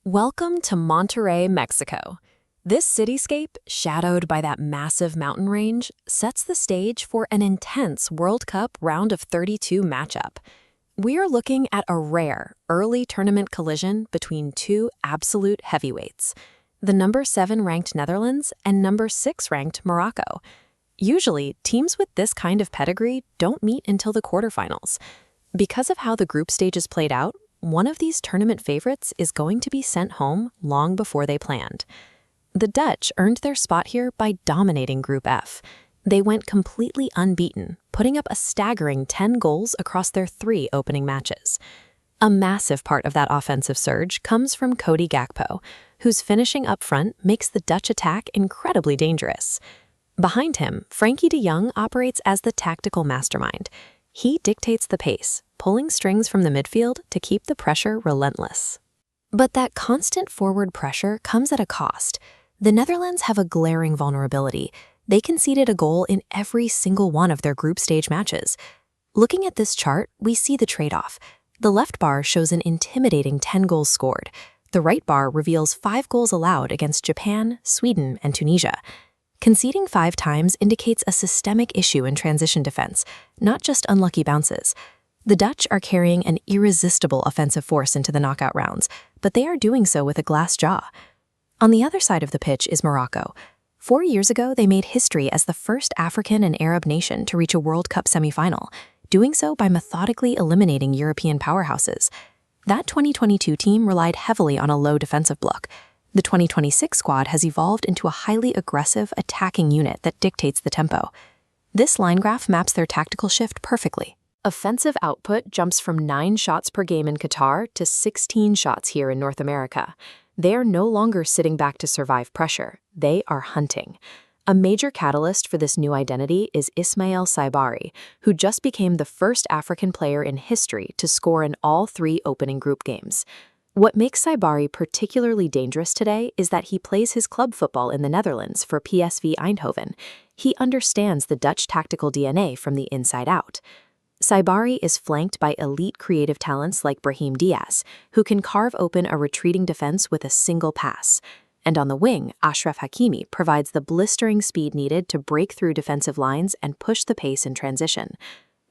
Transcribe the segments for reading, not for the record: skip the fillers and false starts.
Welcome to Monterrey, Mexico. This cityscape, shadowed by that massive mountain range, sets the stage for an intense World Cup round of 32 matchup. We are looking at a rare, early tournament collision between two absolute heavyweights, the number 7 ranked Netherlands and number 6 ranked Morocco. Usually, teams with this kind of pedigree don't meet until the quarterfinals. Because of how the group stages played out, one of these tournament favorites is going to be sent home long before they planned. The Dutch earned their spot here by dominating Group F. They went completely unbeaten, putting up a staggering 10 goals across their 3 opening matches. A massive part of that offensive surge comes from Gakpo, whose finishing up front makes the Dutch attack incredibly dangerous. Behind him, Frenkie de Jong operates as the tactical mastermind. He dictates the pace, pulling strings from the midfield to keep the pressure relentless. But that constant forward pressure comes at a cost. The Netherlands have a glaring vulnerability. They conceded a goal in every single one of their group stage matches. Looking at this chart, we see the trade-off. The left bar shows an intimidating 10 goals scored. The right bar reveals 5 goals allowed against Japan, Sweden, and Tunisia. Conceding 5 times indicates a systemic issue in transition defense, not just unlucky bounces. The Dutch are carrying an irresistible offensive force into the knockout rounds, but they are doing so with a glass jaw. On the other side of the pitch is Morocco. 4 years ago, they made history as the first African and Arab nation to reach a World Cup semifinal, doing so by methodically eliminating European powerhouses. That 2022 team relied heavily on a low defensive block. The 2026 squad has evolved into a highly aggressive, attacking unit that dictates the tempo. This line graph maps their tactical shift perfectly. Offensive output jumps from 9 shots per game in Qatar to 16 shots here in North America. They are no longer sitting back to survive pressure. They are hunting. A major catalyst for this new identity is Ismail Saibari, who just became the first African player in history to score in all 3 opening group games. What makes Saibari particularly dangerous today is that he plays his club football in the Netherlands for PSV Eindhoven. He understands the Dutch tactical DNA from the inside out. Saibari is flanked by elite creative talents like Brahim Diaz, who can carve open a retreating defense with a single pass. And on the wing, Achraf Hakimi provides the blistering speed needed to break through defensive lines and push the pace in transition.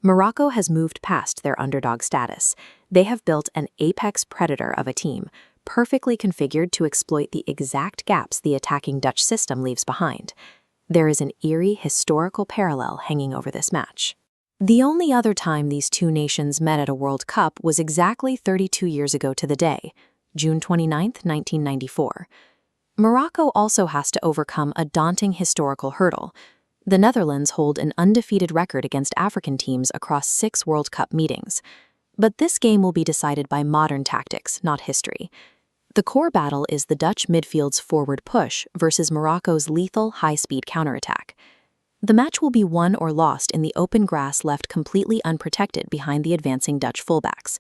Morocco has moved past their underdog status. They have built an apex predator of a team, perfectly configured to exploit the exact gaps the attacking Dutch system leaves behind. There is an eerie historical parallel hanging over this match. The only other time these two nations met at a World Cup was exactly 32 years ago to the day, June 29, 1994. Morocco also has to overcome a daunting historical hurdle. The Netherlands hold an undefeated record against African teams across 6 World Cup meetings. But this game will be decided by modern tactics, not history. The core battle is the Dutch midfield's forward push versus Morocco's lethal high-speed counterattack. The match will be won or lost in the open grass left completely unprotected behind the advancing Dutch fullbacks.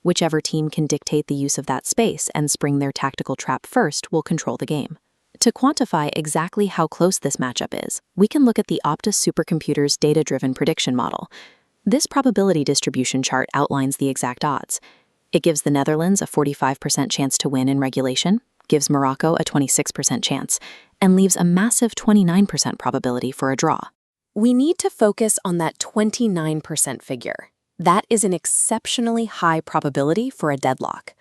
Whichever team can dictate the use of that space and spring their tactical trap first will control the game. To quantify exactly how close this matchup is, we can look at the Opta Supercomputer's data-driven prediction model. This probability distribution chart outlines the exact odds. It gives the Netherlands a 45% chance to win in regulation, gives Morocco a 26% chance, and leaves a massive 29% probability for a draw. We need to focus on that 29% figure. That is an exceptionally high probability for a deadlock.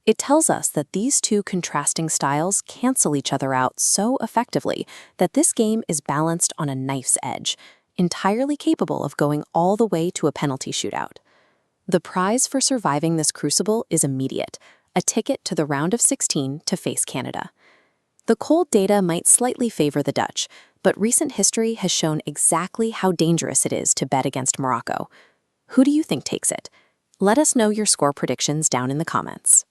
It tells us that these two contrasting styles cancel each other out so effectively that this game is balanced on a knife's edge, entirely capable of going all the way to a penalty shootout. The prize for surviving this crucible is immediate, a ticket to the round of 16 to face Canada. The cold data might slightly favor the Dutch, but recent history has shown exactly how dangerous it is to bet against Morocco. Who do you think takes it? Let us know your score predictions down in the comments.